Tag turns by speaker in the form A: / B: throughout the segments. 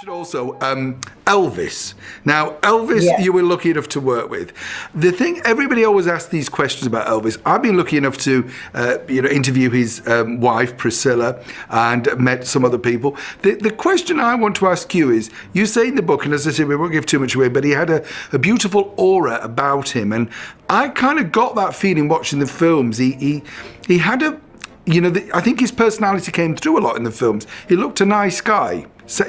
A: Also, Elvis. Now, Elvis,
B: Yes.
A: you were lucky enough to work with. The thing everybody always asks these questions about Elvis. I've been lucky enough to, interview his wife Priscilla and met some other people. The question I want to ask you is: you say in the book, and as I said, we won't give too much away, but he had a beautiful aura about him, and I kind of got that feeling watching the films. He had a I think his personality came through a lot in the films. He looked a nice guy. So,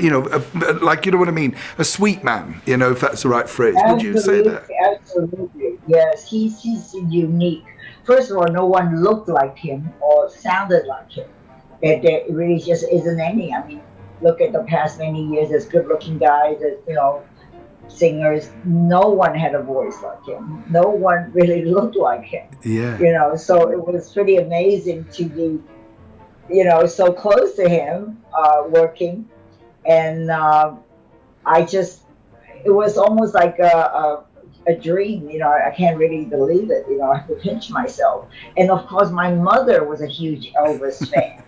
A: like, you know what I mean? A sweet man, if that's the right phrase. Would you say
B: Absolutely,
A: that?
B: absolutely. Yes, he's unique. First of all, no one looked like him or sounded like him. There really just isn't any. I mean, look at the past many years. There's good-looking guys, there's, singers. No one had a voice like him. No one really looked like him.
A: Yeah.
B: So it was pretty amazing to be, so close to him, working. And it was almost like a dream. I can't really believe it. I have to pinch myself. And of course, my mother was a huge Elvis fan.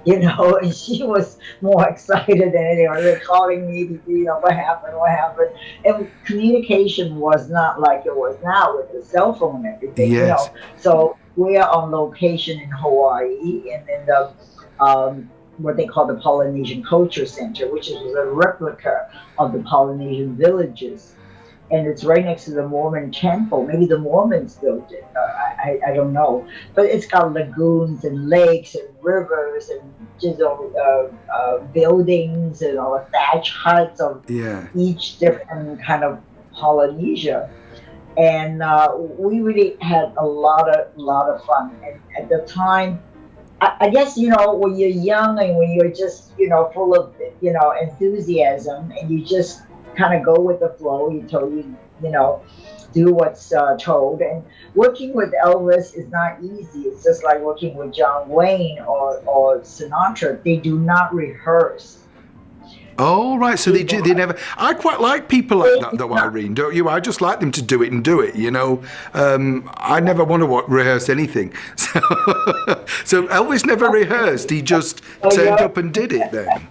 B: And she was more excited than anyone. They're calling me to, what happened, what happened. And communication was not like it was now with the cell phone and everything,
A: Yes.
B: So we are on location in Hawaii and in the, what they call the Polynesian Culture Center, which is a replica of the Polynesian villages. And it's right next to the Mormon temple. Maybe the Mormons built it. I don't know. But it's got lagoons and lakes and rivers and buildings and thatch huts of
A: Yeah.
B: each different kind of Polynesia. And we really had a lot of fun. And at the time, I guess, when you're young and when you're just, full of, enthusiasm and you just kind of go with the flow, do what's told. And working with Elvis is not easy. It's just like working with John Wayne or Sinatra. They do not rehearse.
A: Oh, right. So they never. I quite like people like that, though, Irene. Don't you? I just like them to do it and do it. I never want to rehearse anything. So Elvis never rehearsed. He just turned up and did it then.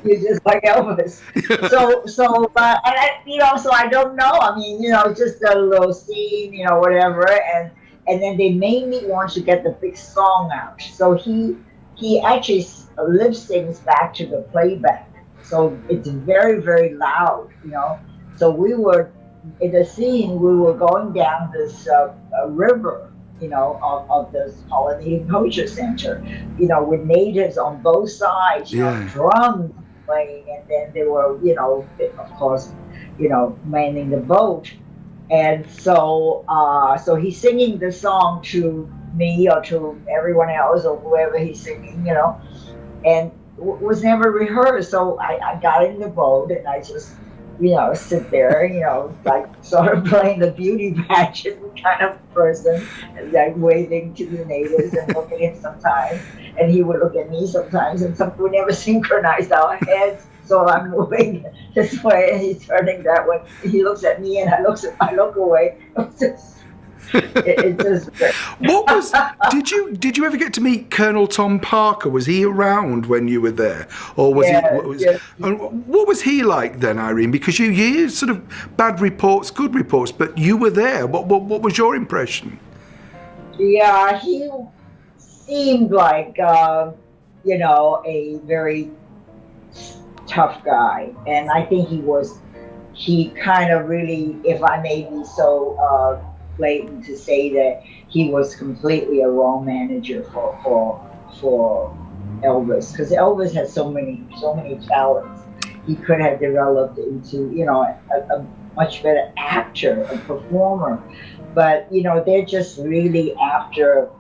B: You're just like Elvis. So I don't know. I mean, just a little scene, whatever. And then they made me want to get the big song out. So he actually lip syncs back to the playback. So it's very, very loud, So we were, in the scene, we were going down this river, of this Polynesian Culture Center, with natives on both sides,
A: Yeah.
B: drums playing, and then they were, of course, manning the boat. And so he's singing the song to me or to everyone else or whoever he's singing, and was never rehearsed. So I got in the boat and I just, sit there, like sort of playing the beauty pageant kind of person, like waving to the natives and looking at him sometimes. And he would look at me sometimes, and we never synchronized our heads. So I'm moving this way and he's turning that way. He looks at me and I look away. It's just
A: What was? Did you ever get to meet Colonel Tom Parker? Was he around when you were there, or was
B: Yeah,
A: he?
B: yeah.
A: What was he like then, Irene? Because you hear sort of bad reports, good reports, but you were there. What was your impression?
B: Yeah, he seemed like a very tough guy, and I think he kind of really, if I may be so blatant to say that, he was completely a wrong manager for Elvis, because Elvis had so many talents. He could have developed into a much better actor, a performer, but they're just really after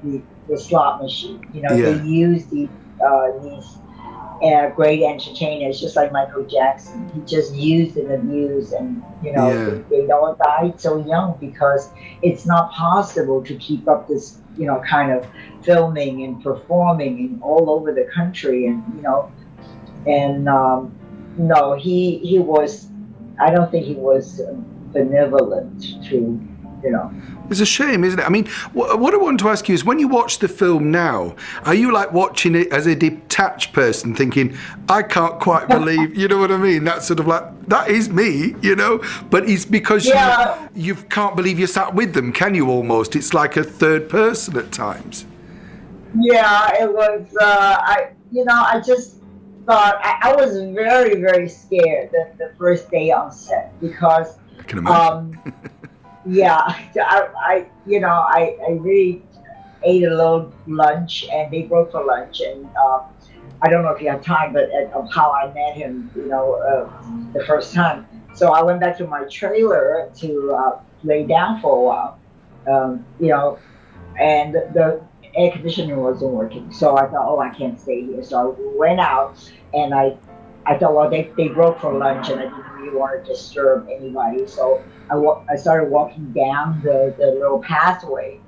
B: the slot machine.
A: Yeah.
B: They use these great entertainers, just like Michael Jackson. He just used and abused, and
A: Yeah.
B: they all died so young because it's not possible to keep up this kind of filming and performing and all over the country, and no, he was. I don't think he was benevolent to you know.
A: It's a shame, isn't it? I mean, what I want to ask you is, when you watch the film now, are you like watching it as a detached person, thinking, I can't quite believe, you know what I mean? That's sort of like, that is me, you know? But it's because you can't believe you sat with them, can you, almost? It's like a third person at times.
B: Yeah, it was, I just thought, I was very, very scared the first day on set because,
A: I can imagine.
B: yeah, I really ate a little lunch, and they broke for lunch, and I don't know if you have time, but of how I met him, the first time. So I went back to my trailer to lay down for a while, and the air conditioning wasn't working. So I thought, oh, I can't stay here. So I went out, and I thought, well, they broke for lunch, and I didn't really want to disturb anybody. So I started walking down the little pathway,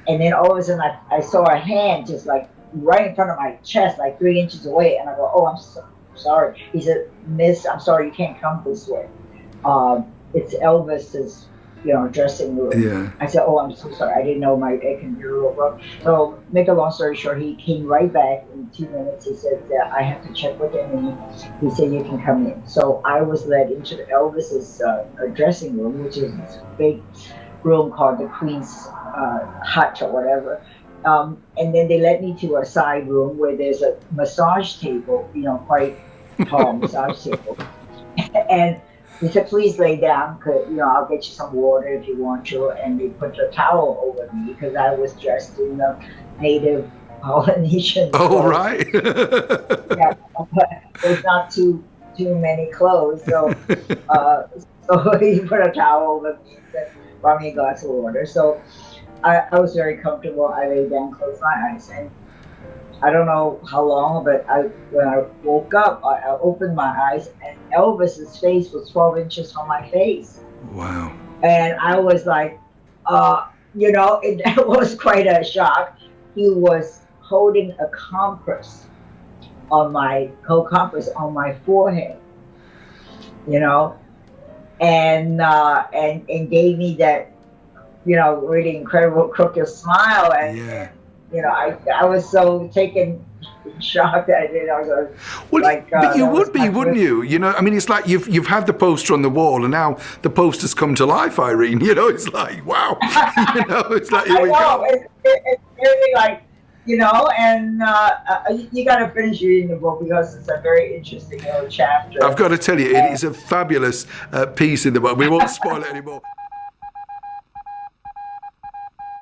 B: and then all of a sudden I saw a hand just like right in front of my chest, like 3 inches away, and I go, oh, I'm sorry. He said, Miss, I'm sorry, you can't come this way. It's Elvis's, dressing room.
A: Yeah.
B: I said, oh, I'm so sorry. I didn't know my air conditioner was broke. So, make a long story short, he came right back in 2 minutes. He said, I have to check with him, and he said, you can come in. So, I was led into Elvis's dressing room, which is this big room called the Queen's Hut or whatever. And then they led me to a side room where there's a massage table, quite tall massage table. And he said, please lay down, because, I'll get you some water if you want to. And they put a towel over me because I was dressed in the native Polynesian clothes.
A: Oh, right.
B: Yeah, but there's not too many clothes. So, so he put a towel over me and said, brought me a glass of water. So I was very comfortable. I lay down, closed my eyes, and I don't know how long, but when I woke up, I opened my eyes, and Elvis's face was 12 inches from my face.
A: Wow.
B: And I was like, it was quite a shock. He was holding a compress on my forehead, and gave me that, really incredible crooked smile. And,
A: Yeah.
B: I was so taken in shock that I was
A: Well,
B: like,
A: but you
B: that
A: would
B: was
A: be,
B: my
A: wouldn't
B: first-
A: you? I mean, it's like you've had the poster on the wall, and now the poster's come to life, Irene. It's like, wow. It's like, here we go.
B: It's really like, and you got to finish reading the book because it's a very interesting little chapter.
A: I've got to tell you, it is a fabulous piece in the book. We won't spoil it anymore.